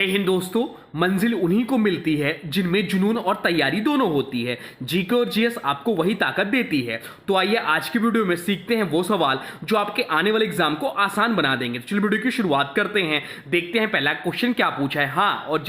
जय हिंद दोस्तों। मंजिल उन्हीं को मिलती है जिनमें जुनून और तैयारी दोनों होती है। जीके और जीएस आपको वही ताकत देती है। तो आइए आज की वीडियो में सीखते हैं वो सवाल जो आपके आने वाले एग्जाम को आसान बना देंगे। तो चलिए वीडियो की शुरुआत करते हैं। देखते हैं पहला क्वेश्चन क्या पूछा है। हाँ, और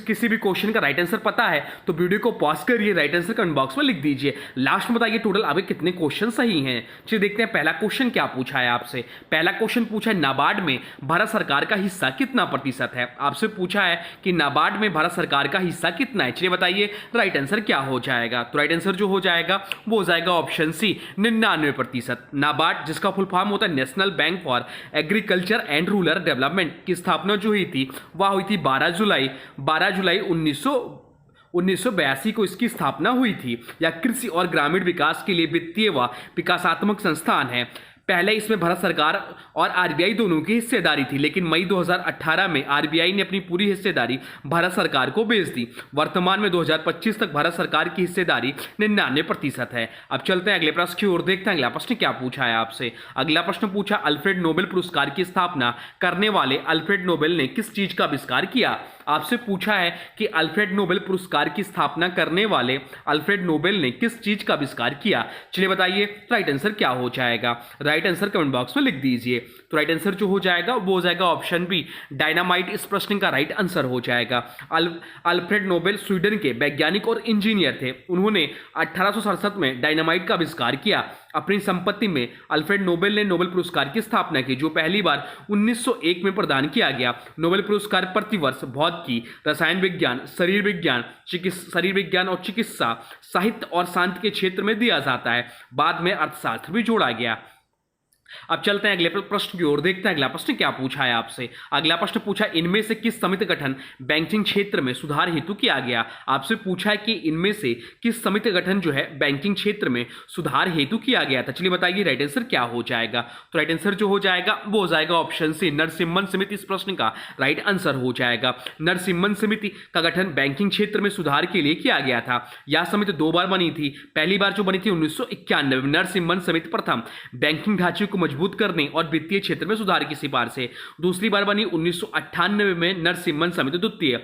किसी भी क्वेश्चन का राइट आंसर पता है तो वीडियो को पॉज करिए, राइट आंसर कमेंट बॉक्स में लिख दीजिए। लास्ट में बताइए टोटल आपके कितने क्वेश्चन सही हैं। चलिए देखते हैं पहला क्वेश्चन क्या पूछा है आपसे। पहला क्वेश्चन पूछा है नाबार्ड में भारत सरकार का हिस्सा कितना प्रतिशत है। आपसे पूछा है कि नाबार्ड में भारत सरकार का हिस्सा कितना है। चलिए बताइए राइट आंसर क्या हो जाएगा। तो राइट आंसर जो हो जाएगा वो हो जाएगा ऑप्शन सी 99%। नाबार्ड जिसका फुल फॉर्म होता है national bank for agriculture and rural development की स्थापना जो हुई थी वह हुई थी 12 जुलाई 1982 को इसकी स्थापना हुई थी। या कृषि और ग्रामीण विकास के लिए वित्तीय व विकासात्मक संस्थान है। पहले इसमें भारत सरकार और आरबीआई दोनों की हिस्सेदारी थी, लेकिन मई 2018 में आरबीआई ने अपनी पूरी हिस्सेदारी भारत सरकार को बेच दी। वर्तमान में 2025 तक भारत सरकार की हिस्सेदारी 99% है। अब चलते हैं अगले प्रश्न की ओर, देखते हैं अगला प्रश्न क्या पूछा है आपसे। अगला प्रश्न पूछा अल्फ्रेड नोबेल पुरस्कार की स्थापना करने वाले अल्फ्रेड नोबेल ने किस चीज का आविष्कार किया। आपसे पूछा है कि अल्फ्रेड नोबेल पुरस्कार की स्थापना करने वाले अल्फ्रेड नोबेल ने किस चीज का आविष्कार किया। चलिए बताइए राइट आंसर क्या हो जाएगा। राइट आंसर कमेंट बॉक्स में लिख दीजिए। तो राइट आंसर जो हो जाएगा वो हो जाएगा ऑप्शन बी डायनामाइट। इस प्रश्न का राइट आंसर हो जाएगा। अल्फ्रेड नोबेल स्वीडन के वैज्ञानिक और इंजीनियर थे। उन्होंने 1867 में डायनामाइट का आविष्कार किया। अपनी संपत्ति में अल्फ्रेड नोबेल ने नोबेल पुरस्कार की स्थापना की, जो पहली बार 1901 में प्रदान किया गया। नोबेल पुरस्कार प्रतिवर्ष भौतिकी, रसायन विज्ञान, शरीर विज्ञान और चिकित्सा, साहित्य और शांति के क्षेत्र में दिया जाता है। बाद में अर्थशास्त्र भी जोड़ा गया। अब चलते हैं अगले प्रश्न की ओर, देखते हैं अगला प्रश्न क्या पूछा है आपसे। अगला प्रश्न पूछा इनमें से किस समिति गठन बैंकिंग क्षेत्र में सुधार हेतु किया गया। आपसे पूछा है कि इनमें से किस समिति गठन जो है बैंकिंग क्षेत्र में सुधार हेतु किया गया था। चलिए बताइए राइट आंसर क्या हो जाएगा। तो राइट आंसर जो हो जाएगा वो हो जाएगा ऑप्शन सी नरसिम्हन समिति। इस प्रश्न का राइट आंसर हो जाएगा। नरसिम्हन समिति का गठन बैंकिंग क्षेत्र में सुधार के लिए किया गया था। यह समिति दो बार बनी थी। पहली बार जो बनी थी 1991 में। नरसिम्हन समिति प्रथम बैंकिंग ढांचे को मजबूत करने और वित्तीय क्षेत्र में सुधार की सिफारिश से। दूसरी बार बनी 1998 में नरसिम्हन समिति द्वितीय।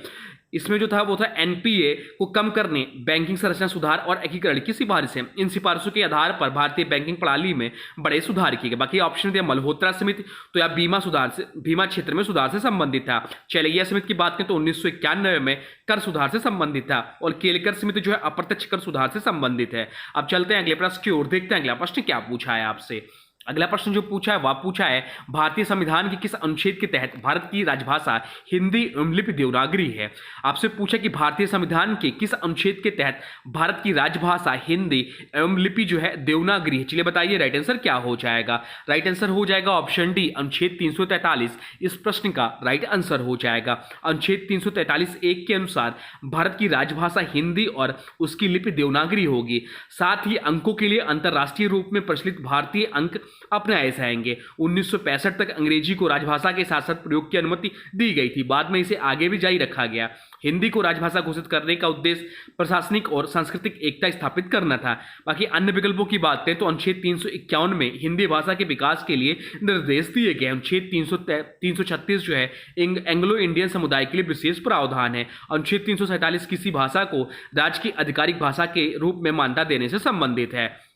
इसमें जो था वो था एनपीए को कम करने, बैंकिंग संरचना सुधार और एकीकरण की सिफारिश है। इन सिफारिशों के आधार पर भारतीय बैंकिंग प्रणाली में बड़े सुधार किए गए। बाकी ऑप्शन दिया मल्होत्रा समिति, तो या बीमा क्षेत्र में सुधार से संबंधित था। चैलैया समिति की बात करें तो 1991 में कर सुधार से संबंधित था। और केलकर समिति जो है अप्रत्यक्ष कर सुधार से संबंधित है। अब चलते हैं अगले प्रश्न की ओर, देखते हैं अगला प्रश्न क्या पूछा है आपसे। अगला प्रश्न जो पूछा है वह पूछा है भारतीय संविधान के किस अनुच्छेद के तहत भारत की राजभाषा हिंदी एवं लिपि देवनागरी है। आपसे पूछा कि भारतीय संविधान के किस अनुच्छेद के तहत भारत की राजभाषा हिंदी एवं लिपि जो है देवनागरी है। चलिए बताइए राइट आंसर क्या हो जाएगा। राइट आंसर हो जाएगा ऑप्शन डी अनुच्छेद 343। इस प्रश्न का राइट आंसर हो जाएगा। अनुच्छेद 343(1) के अनुसार भारत की राजभाषा हिंदी और उसकी लिपि देवनागरी होगी। साथ ही अंकों के लिए अंतर्राष्ट्रीय रूप में प्रचलित भारतीय अंक अपनाए जाएंगे। 1965 तक अंग्रेजी को राजभाषा के साथ साथ प्रयोग की अनुमति दी गई थी। बाद में इसे आगे भी जारी रखा गया। हिंदी को राजभाषा घोषित करने का उद्देश्य प्रशासनिक और सांस्कृतिक एकता स्थापित करना था। बाकी अन्य विकल्पों की बात करें तो अनुच्छेद 351 में हिंदी भाषा के विकास के लिए निर्देश दिए गए। अनुच्छेद 336 जो है एंग्लो इंडियन समुदाय के लिए विशेष प्रावधान है। अनुच्छेद 347 किसी भाषा को राज्य की आधिकारिक भाषा के रूप में मान्यता देने से संबंधित है।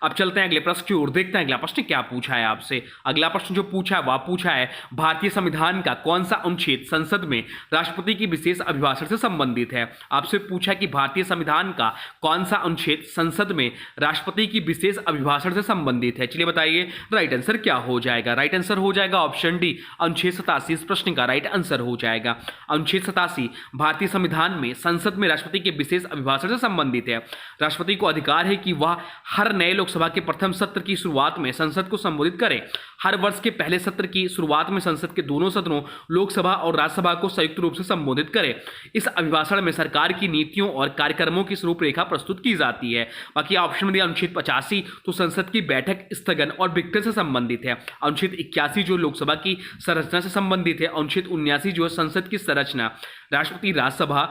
अब चलते हैं अगले प्रश्न की ओर, देखते हैं अगला प्रश्न क्या पूछा है आपसे। अगला प्रश्न जो पूछा है वह पूछा है भारतीय संविधान का कौन सा अनुच्छेद संसद में राष्ट्रपति की विशेष अभिभाषण से संबंधित है। आपसे पूछा कि भारतीय संविधान का कौन सा अनुच्छेद संसद में राष्ट्रपति की विशेष अभिभाषण से संबंधित है। चलिए बताइए राइट आंसर क्या हो जाएगा। राइट आंसर हो जाएगा ऑप्शन डी अनुच्छेद 87। इस प्रश्न का राइट आंसर हो जाएगा। अनुच्छेद 87 भारतीय संविधान में संसद में राष्ट्रपति के विशेष अभिभाषण से संबंधित है। राष्ट्रपति को अधिकार है कि वह हर नए लोकसभा के प्रथम सत्र की शुरुआत में संसद को संबोधित करें। हर वर्ष के पहले सत्र की शुरुआत में संसद के दोनों सदनों लोकसभा और राज्यसभा को संयुक्त रूप से संबोधित करें। इस अभिभाषण में सरकार की नीतियों और कार्यक्रमों की रूपरेखा प्रस्तुत की जाती है। बाकी ऑप्शन में दिया अनुच्छेद 85 तो संसद की बैठक स्थगन और विघटन से संबंधित है। अनुच्छेद 81 जो लोकसभा की संरचना से संबंधित है। अनुच्छेद 79 जो है संसद की संरचना, राष्ट्रपति, राज्यसभा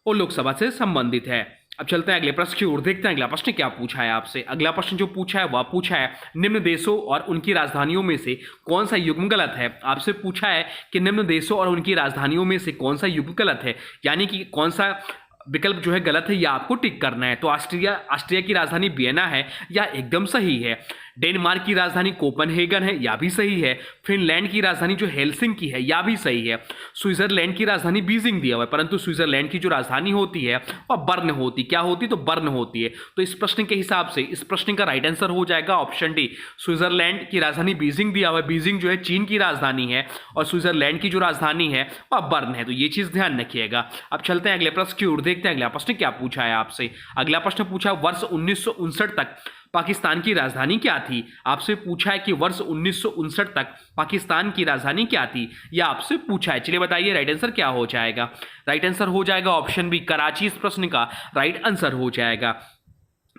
और लोकसभा से संबंधित है। अब चलते हैं अगले प्रश्न की ओर, देखते हैं अगला प्रश्न क्या पूछा है आपसे। अगला प्रश्न जो पूछा है वह पूछा है निम्न देशों और उनकी राजधानियों में से कौन सा युग्म गलत है। आपसे पूछा है कि निम्न देशों और उनकी राजधानियों में से कौन सा युग्म गलत है, यानी कि कौन सा विकल्प जो है गलत है या आपको टिक करना है। तो ऑस्ट्रिया की राजधानी वियना है या एकदम सही है। डेनमार्क की राजधानी कोपनहेगन है या भी सही है। फिनलैंड की राजधानी जो हेलसिंकी है या भी सही है। स्विट्जरलैंड की राजधानी बीजिंग दिया हुआ है, परंतु स्विट्जरलैंड की जो राजधानी होती है वह बर्न होती, क्या होती, तो बर्न होती है। तो इस प्रश्न के हिसाब से इस प्रश्न का राइट आंसर हो जाएगा ऑप्शन डी, स्विट्जरलैंड की राजधानी बीजिंग दिया हुआ है। बीजिंग जो है चीन की राजधानी है और स्विट्जरलैंड की जो राजधानी है वह बर्न है। तो ये चीज ध्यान रखिएगा। अब चलते हैं अगले प्रश्न की ओर, देखते हैं अगला प्रश्न क्या पूछा है आपसे। अगला प्रश्न पूछा वर्ष 1959 तक पाकिस्तान की राजधानी क्या थी। आपसे पूछा है कि वर्ष 1959 तक पाकिस्तान की राजधानी क्या थी, यह आपसे पूछा है। चलिए बताइए राइट आंसर क्या हो जाएगा। राइट आंसर हो जाएगा ऑप्शन बी, कराची इस प्रश्न का राइट आंसर हो जाएगा।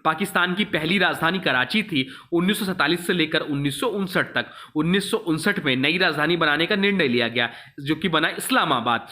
पाकिस्तान की पहली राजधानी कराची थी 1947 से लेकर 1959 तक। 1959 में नई राजधानी बनाने का निर्णय लिया गया जो कि बना इस्लामाबाद।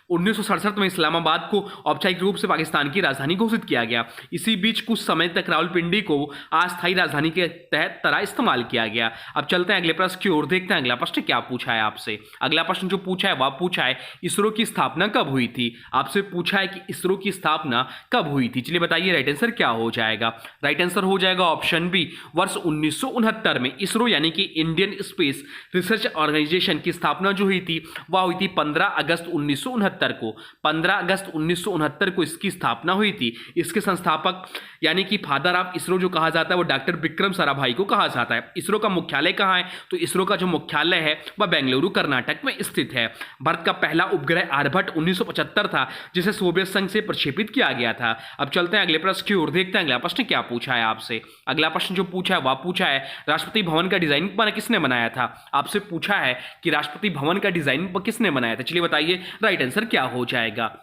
1967 में इस्लामाबाद को औपचारिक रूप से पाकिस्तान की राजधानी घोषित किया गया। इसी बीच कुछ समय तक रावलपिंडी को अस्थायी राजधानी के तहत तरह इस्तेमाल किया गया। अब चलते हैं अगले प्रश्न की ओर, देखते हैं अगला प्रश्न क्या पूछा है आपसे। अगला प्रश्न जो पूछा है वह पूछा है इसरो की स्थापना कब हुई थी। आपसे पूछा है कि इसरो की स्थापना कब हुई थी। चलिए बताइए राइट आंसर क्या हो जाएगा। राइट आंसर हो जाएगा ऑप्शन बी, वर्ष 1969 में। इसरो यानी कि इंडियन स्पेस रिसर्च ऑर्गेनाइजेशन की स्थापना जो हुई थी वह हुई थी 15 अगस्त 1969 को। 15 अगस्त 1969 को इसकी स्थापना हुई थी। इसके संस्थापक यानी कि फादर ऑफ इसरो जो कहा जाता है वो डॉक्टर विक्रम साराभाई को कहा जाता है। इसरो का मुख्यालय कहाँ है, तो इसरो का जो मुख्यालय है वह बेंगलुरु कर्नाटक में स्थित है। भारत का पहला उपग्रह आर्यभट्ट 1975 था जिसे सोवियत संघ से प्रक्षेपित किया गया था। अब चलते हैं अगले प्रश्न की ओर, देखते हैं अगला प्रश्न क्या पूछा है आपसे। अगला प्रश्न जो पूछा है वह पूछा है राष्ट्रपति भवन का डिजाइन किसने बनाया था। आपसे पूछा है कि राष्ट्रपति भवन का डिजाइन किसने बनाया था। चलिए बताइए राइट आंसर क्या हो जाएगा।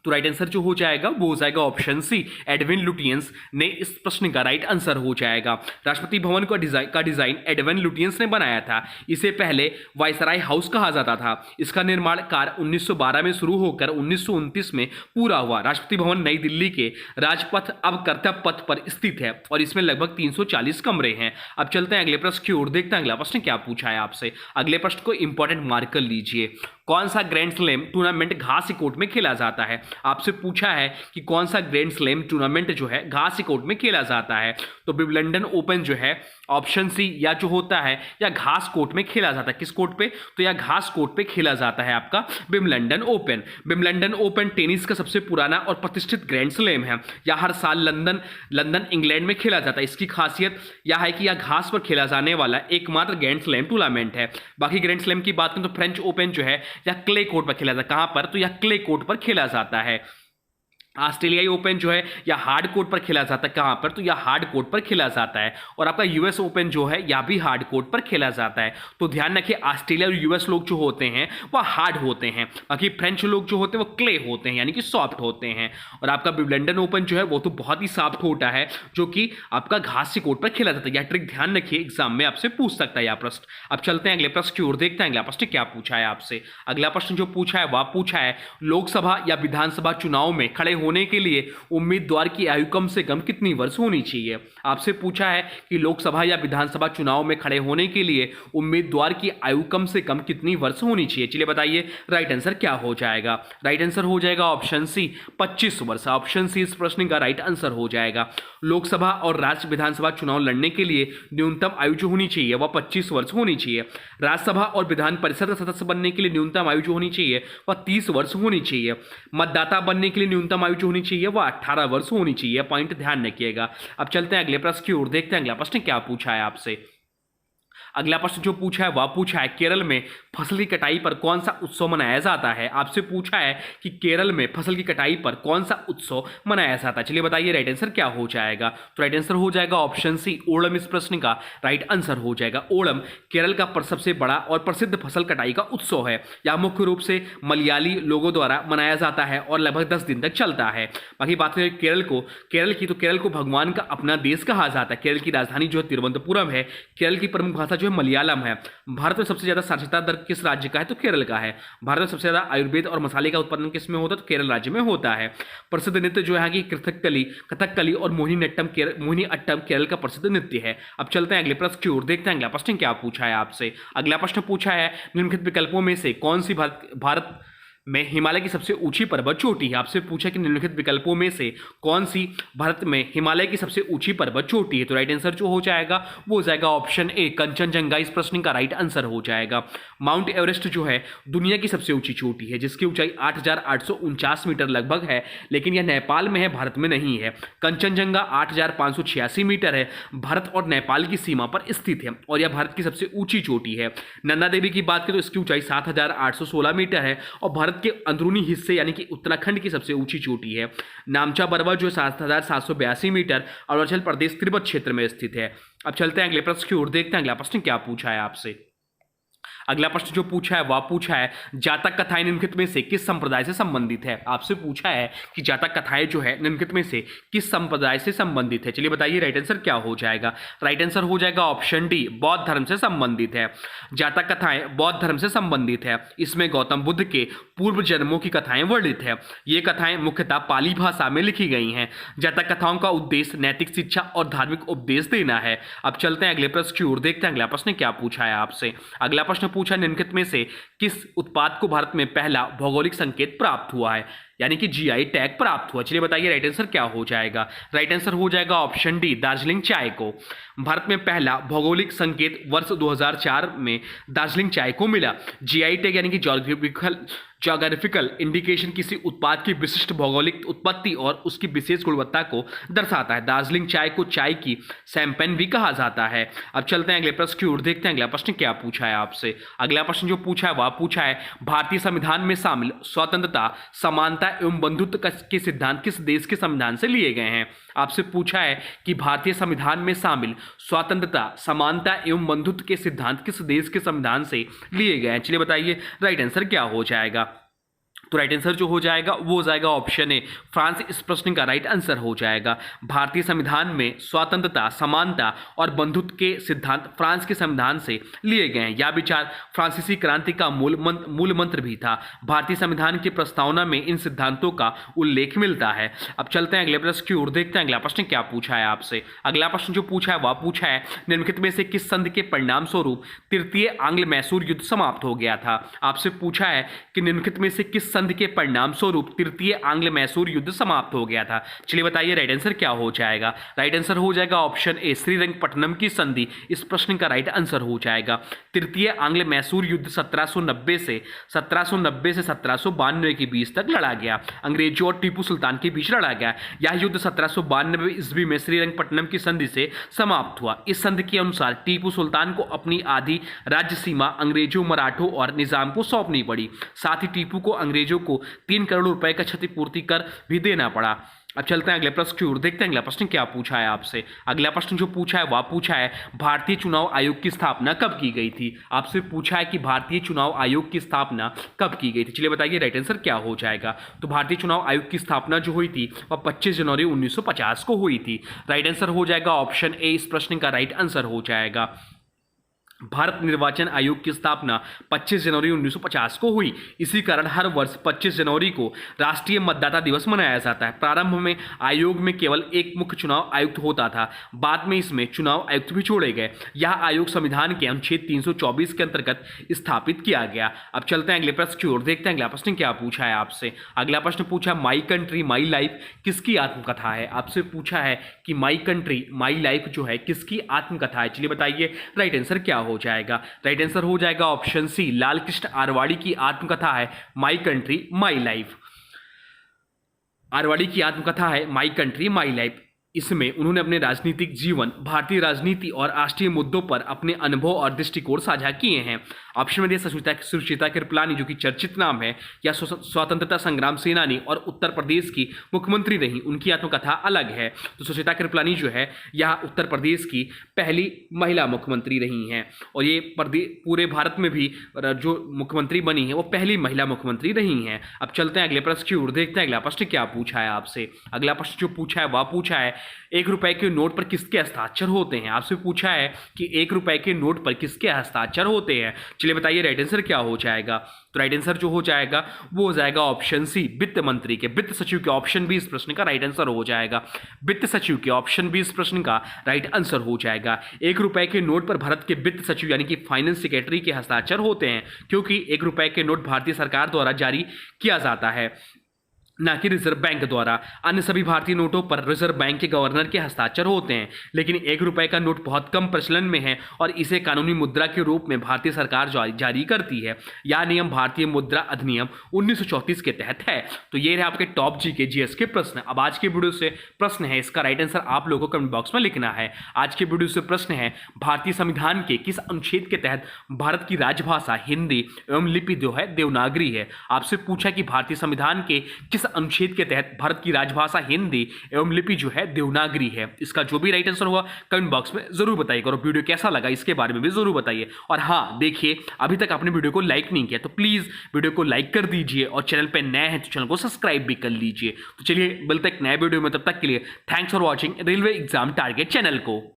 तो राइट आंसर जो हो जाएगा वो हो जाएगा ऑप्शन सी, एडविन लुटियंस ने इस प्रश्न का राइट आंसर हो जाएगा। राष्ट्रपति भवन का डिजाइन एडविन लुटियंस ने बनाया था। इसे पहले वायसराय हाउस कहा जाता था। इसका निर्माण कार्य 1912 में शुरू होकर 1929 में पूरा हुआ। राष्ट्रपति भवन नई दिल्ली के राजपथ अब कर्तव्य पथ पर स्थित है और इसमें लगभग 340 कमरे हैं। अब चलते हैं अगले प्रश्न की ओर, देखते हैं अगला प्रश्न क्या पूछा है आपसे। अगले प्रश्न को इंपॉर्टेंट मार्क कर लीजिए। कौन सा ग्रैंड स्लैम टूर्नामेंट घास कोर्ट में खेला जाता है। आपसे पूछा है कि कौन सा ग्रैंड स्लैम टूर्नामेंट जो है घास कोर्ट में खेला जाता है। तो विंबलडन ओपन जो है ऑप्शन सी या जो होता है या घास कोर्ट में खेला जाता है। किस कोर्ट पे, तो या घास कोर्ट पे खेला जाता है आपका Wimbledon open. Wimbledon open tennis का सबसे पुराना और प्रतिष्ठित ग्रैंड स्लैम है। यह हर साल लंदन इंग्लैंड में खेला जाता है। इसकी खासियत यह है कि यह घास पर खेला जाने वाला एकमात्र ग्रैंड स्लैम टूर्नामेंट है। बाकी ग्रैंड स्लैम की बात करें तो फ्रेंच ओपन जो है या क्ले कोर्ट पर खेला जाता है। कहां पर, तो यह क्ले कोर्ट पर खेला जाता है। ऑस्ट्रेलियाई ओपन जो है या हार्ड कोर्ट पर खेला जाता है। कहां पर, तो यह हार्ड कोर्ट पर खेला जाता है। और आपका यूएस ओपन जो है यह भी हार्ड कोर्ट पर खेला जाता है। तो ध्यान रखिए ऑस्ट्रेलिया और यूएस लोग जो होते हैं वह हार्ड होते हैं, बाकी फ्रेंच लोग जो होते हैं वो क्ले होते हैं यानी कि सॉफ्ट होते हैं। और आपका विंबलडन ओपन जो है वो तो बहुत ही सॉफ्ट होता है जो कि आपका घास के कोर्ट पर खेला जाता है। यह ट्रिक ध्यान रखिए, एग्जाम में आपसे पूछ सकता है यह प्रश्न। अब चलते हैं अगले प्रश्न की ओर, देखते हैं अगला प्रश्न क्या पूछा है आपसे। अगला प्रश्न जो पूछा है वह पूछा है लोकसभा या विधानसभा चुनाव में खड़े होने के लिए उम्मीदवार की आयु कम से कम कितनी वर्ष होनी चाहिए। आपसे पूछा है कि लोकसभा या विधानसभा चुनाव में खड़े होने के लिए उम्मीदवार की आयु कम से कम कितनी वर्ष होनी चाहिए। चलिए बताइए राइट आंसर क्या हो जाएगा। राइट आंसर हो जाएगा ऑप्शन सी, 25 वर्ष। ऑप्शन सी इस प्रश्न का राइट आंसर हो जाएगा। लोकसभा और राज्य विधानसभा चुनाव लड़ने के लिए न्यूनतम आयु जो होनी चाहिए वह 25 वर्ष होनी चाहिए। राज्यसभा और विधान परिषद का सदस्य बनने के लिए न्यूनतम आयु जो होनी चाहिए वह 30 वर्ष होनी चाहिए। मतदाता बनने के लिए न्यूनतम आयु जो होनी चाहिए वह 18 वर्ष होनी चाहिए। पॉइंट ध्यान रखिएगा। अब चलते हैं अगले प्रश्न की ओर, देखते हैं अगला प्रश्न क्या पूछा है आपसे। अगला प्रश्न जो पूछा है वह पूछा है केरल में फसल की कटाई पर कौन सा उत्सव मनाया जाता है। आपसे पूछा है कि केरल में फसल की कटाई पर कौन सा उत्सव मनाया जाता है। चलिए बताइए राइट आंसर क्या हो जाएगा। तो राइट आंसर हो जाएगा ऑप्शन सी, ओणम इस प्रश्न का राइट आंसर हो जाएगा। ओणम केरल का सबसे बड़ा और प्रसिद्ध फसल कटाई का उत्सव है। यह मुख्य रूप से मलयाली लोगों द्वारा मनाया जाता है और लगभग 10 दिन तक चलता है। बाकी बात करें केरल की तो केरल को भगवान का अपना देश कहा जाता है। केरल की राजधानी जो है तिरुवनंतपुरम है। केरल की प्रमुख भाषा जो है मलयालम है। भारत में सबसे ज़्यादा साक्षरता दर किस राज्य का है? तो केरल का है। भारत में सबसे ज़्यादा आयुर्वेद और मसाले का उत्पादन किस में होता है? तो केरल राज्य में होता है। प्रसिद्ध नृत्य जो है कि कथकली और मोहिनीअट्टम केरल का प्रसिद्ध नृत्य है। अब चलते हैं अगले प्रश्न की ओर, देखते हैं अगला प्रश्न क्या पूछा है आपसे। अगला प्रश्न पूछा है निम्नलिखित विकल्पों में से कौन सी भारत में हिमालय की सबसे ऊंची पर्वत चोटी है? आपसे पूछा कि निम्नलिखित विकल्पों में से कौन सी भारत में हिमालय की सबसे ऊंची पर्वत चोटी है? तो राइट आंसर जो हो जाएगा वो हो जाएगा ऑप्शन ए कंचनजंगा। इस प्रश्न का राइट आंसर हो जाएगा। माउंट एवरेस्ट जो है दुनिया की सबसे ऊंची चोटी है, जिसकी ऊंचाई 8,849 मीटर लगभग है, लेकिन यह नेपाल में है, भारत में नहीं है। कंचनजंगा 8,586 मीटर है, भारत और नेपाल की सीमा पर स्थित है और यह भारत की सबसे ऊंची चोटी है। नंदा देवी की बात करें तो इसकी ऊंचाई 7,816 मीटर है और भारत के अंदरूनी हिस्से यानी कि उत्तराखंड की सबसे ऊंची चोटी है। नामचा पर्वत जो 7,782 मीटर अरुणाचल प्रदेश तिब्बत क्षेत्र में स्थित है। अब चलते हैं अगले प्रश्न की ओर, देखते हैं अगला प्रश्न क्या पूछा है आपसे। अगला प्रश्न जो पूछा है वह पूछा है जातक कथाएं निम्नलिखित में से किस संप्रदाय से संबंधित है? आपसे पूछा है कि जातक कथाएं जो है निम्नलिखित में से किस संप्रदाय से संबंधित है? चलिए बताइए राइट आंसर क्या हो जाएगा। राइट आंसर हो जाएगा ऑप्शन डी बौद्ध धर्म से संबंधित है। जातक कथाएं बौद्ध धर्म से संबंधित है। इसमें गौतम बुद्ध के पूर्व जन्मों की कथाएं वर्णित है। ये कथाएं मुख्यतः पाली भाषा में लिखी गई हैं। जातक कथाओं का उद्देश्य नैतिक शिक्षा और धार्मिक उपदेश देना है। अब चलते हैं अगले प्रश्न की ओर, देखते हैं अगला प्रश्न क्या पूछा है आपसे। अगला प्रश्न पूछा निम्नलिखित में से किस उत्पाद को भारत में पहला भौगोलिक संकेत प्राप्त हुआ है, यानी कि जीआई टैग प्राप्त हुआ? चलिए बताइए राइट आंसर क्या हो जाएगा। राइट आंसर हो जाएगा ऑप्शन डी दार्जिलिंग चाय को। भारत में पहला भौगोलिक संकेत वर्ष 2004 में दार्जिलिंग चाय को मिला। जीआई टैग यानी कि ज्योग्राफिकल इंडिकेशन किसी उत्पाद की विशिष्ट भौगोलिक उत्पत्ति और उसकी विशेष गुणवत्ता को दर्शाता है। दार्जिलिंग चाय को चाय की शैंपेन भी कहा जाता है। अब चलते हैं अगले प्रश्न की ओर, देखते हैं अगला प्रश्न क्या पूछा है आपसे। अगला प्रश्न जो पूछा है वह पूछा है भारतीय संविधान में शामिल स्वतंत्रता, समानता एवं बंधुत्व के सिद्धांत किस देश के संविधान से लिए गए हैं? आपसे पूछा है कि भारतीय संविधान में शामिल स्वतंत्रता, समानता एवं बंधुत्व के सिद्धांत किस देश के संविधान से लिए गए हैं? चलिए बताइए राइट आंसर क्या हो जाएगा। तो राइट आंसर जो हो जाएगा वो हो जाएगा ऑप्शन ए फ्रांस। इस प्रश्न का राइट आंसर हो जाएगा। भारतीय संविधान में स्वतंत्रता, समानता और बंधुत्व के सिद्धांत फ्रांस के संविधान से लिए गए हैं। यह विचार फ्रांसीसी क्रांति का मूल मंत्र भी था। भारतीय संविधान की प्रस्तावना में इन सिद्धांतों का उल्लेख मिलता है। अब चलते हैं अगले प्रश्न की ओर, देखते हैं अगला प्रश्न क्या पूछा है आपसे। अगला प्रश्न जो पूछा है वह पूछा है निम्नलिखित में से किस संधि के परिणाम स्वरूप तृतीय आंग्ल मैसूर युद्ध समाप्त हो गया था? आपसे पूछा है कि निम्नलिखित में से किस संधि के परिणाम स्वरूप तृतीय आंग्ल मैसूर युद्ध समाप्त हो गया था? चलिए बताइए राइट आंसर क्या हो जाएगा। राइट आंसर हो जाएगा ऑप्शन ए श्रीरंगपट्टनम की संधि। इस प्रश्न का राइट आंसर हो जाएगा। तृतीय आंग्ल मैसूर युद्ध 1790 से 1792 के बीच तक लड़ा गया। अंग्रेजों और टीपू सुल्तान के बीच लड़ा गया। यह युद्ध 1792 ईस्वी में श्रीरंगपट्टनम की संधि से समाप्त हुआ। इस संधि के अनुसार टीपू सुल्तान को अपनी आधी राज्य सीमा अंग्रेजों, मराठों और निजाम को सौंपनी पड़ी। साथ ही टीपू को अंग्रेजों को 3 करोड़ रुपए का क्षतिपूर्ति कर भी देना पड़ा। अब चलते हैं अगले प्रश्न की ओर, देखते हैं अगला प्रश्न क्या पूछा है आपसे। अगला प्रश्न जो पूछा है वह पूछा है भारतीय चुनाव आयोग की स्थापना कब की गई थी? आपसे पूछा है कि भारतीय चुनाव आयोग की स्थापना कब की गई थी? चलिए बताइए राइट आंसर क्या हो जाएगा। तो भारतीय चुनाव आयोग की स्थापना जो हुई थी वह 25 जनवरी 1950 को हुई थी। राइट आंसर हो जाएगा ऑप्शन ए। इस प्रश्न का राइट आंसर हो जाएगा भारत निर्वाचन आयोग की स्थापना 25 जनवरी 1950 को हुई। इसी कारण हर वर्ष 25 जनवरी को राष्ट्रीय मतदाता दिवस मनाया जाता है। प्रारंभ में आयोग में केवल एक मुख्य चुनाव आयुक्त होता था, बाद में इसमें चुनाव आयुक्त भी जोड़े गए। यह आयोग संविधान के अनुच्छेद 324 के अंतर्गत स्थापित किया गया। अब चलते हैं अगले प्रश्न की ओर, देखते हैं अगला प्रश्न क्या पूछा है आपसे। अगला प्रश्न पूछा माई कंट्री माई लाइफ किसकी आत्मकथा है? आपसे पूछा है कि माई कंट्री माई लाइफ जो है किसकी आत्मकथा है? चलिए बताइए राइट आंसर क्या हो जाएगा। राइट आंसर हो जाएगा ऑप्शन सी लाल कृष्ण आरवाड़ी की आत्मकथा है माई कंट्री माई लाइफ। आरवाड़ी की आत्मकथा है माई कंट्री माई लाइफ। इसमें उन्होंने अपने राजनीतिक जीवन, भारतीय राजनीति और राष्ट्रीय मुद्दों पर अपने अनुभव और दृष्टिकोण साझा किए हैं। ऑप्शन में दिया सुचेता कृपलानी, जो कि चर्चित नाम है, या स्वतंत्रता संग्राम सेनानी और उत्तर प्रदेश की मुख्यमंत्री रही, उनकी आत्मकथा अलग है। तो सुचेता कृपलानी जो है यह उत्तर प्रदेश की पहली महिला मुख्यमंत्री रही हैं, और ये पूरे भारत में भी जो मुख्यमंत्री बनी है वो पहली महिला मुख्यमंत्री रही हैं। अब चलते हैं अगले प्रश्न की ओर, देखते हैं अगला प्रश्न क्या पूछा है आपसे। अगला प्रश्न जो पूछा है वह पूछा है 1 रुपए के नोट पर किसके हस्ताक्षर होते हैं। आपसे पूछा है कि 1 रुपए के नोट पर किसके हस्ताक्षर होते हैं। चलिए बताइए राइट आंसर क्या हो जाएगा। तो राइट आंसर जो हो जाएगा वो हो जाएगा ऑप्शन सी, वित्त मंत्री के, वित्त सचिव के। ऑप्शन बी इस प्रश्न का राइट आंसर हो जाएगा, वित्त सचिव के। ऑप्शन बी इस प्रश्न का राइट आंसर हो जाएगा। 1 रुपए के नोट पर भारत के वित्त सचिव यानी कि फाइनेंस सेक्रेटरी के हस्ताक्षर होते हैं, क्योंकि 1 रुपए के नोट भारतीय सरकार द्वारा जारी किया जाता है, ना कि रिजर्व बैंक द्वारा। अन्य सभी भारतीय नोटों पर रिजर्व बैंक के गवर्नर के हस्ताक्षर होते हैं, लेकिन 1 रुपए का नोट बहुत कम प्रचलन में है और इसे कानूनी मुद्रा के रूप में भारतीय सरकार जारी करती है। यह नियम भारतीय मुद्रा अधिनियम 1934 के तहत है। तो ये रहे आपके टॉप जीके जीएस के प्रश्न। अब आज के वीडियो से प्रश्न है, इसका राइट आंसर आप लोगों को कमेंट बॉक्स में लिखना है। आज के वीडियो से प्रश्न है, भारतीय संविधान के किस अनुच्छेद के तहत भारत की राजभाषा हिंदी एवं लिपि जो है देवनागरी है। आपसे पूछा कि भारतीय संविधान के किस अनुच्छेद के तहत भारत की राजभाषा हिंदी एवं लिपि जो है देवनागरी है। इसका जो भी राइट आंसर हुआ कमेंट बॉक्स में जरूर बताइएगा, और वीडियो कैसा लगा इसके बारे में भी जरूर बताइए। और हाँ देखिए, अभी तक आपने वीडियो को लाइक नहीं किया तो प्लीज वीडियो को लाइक कर दीजिए, और चैनल पर नए हैं तो चैनल को सब्सक्राइब भी कर लीजिए। तो चलिए मिलते हैं एक नए वीडियो में, तब तक के लिए thanks for watching railway exam target channel को।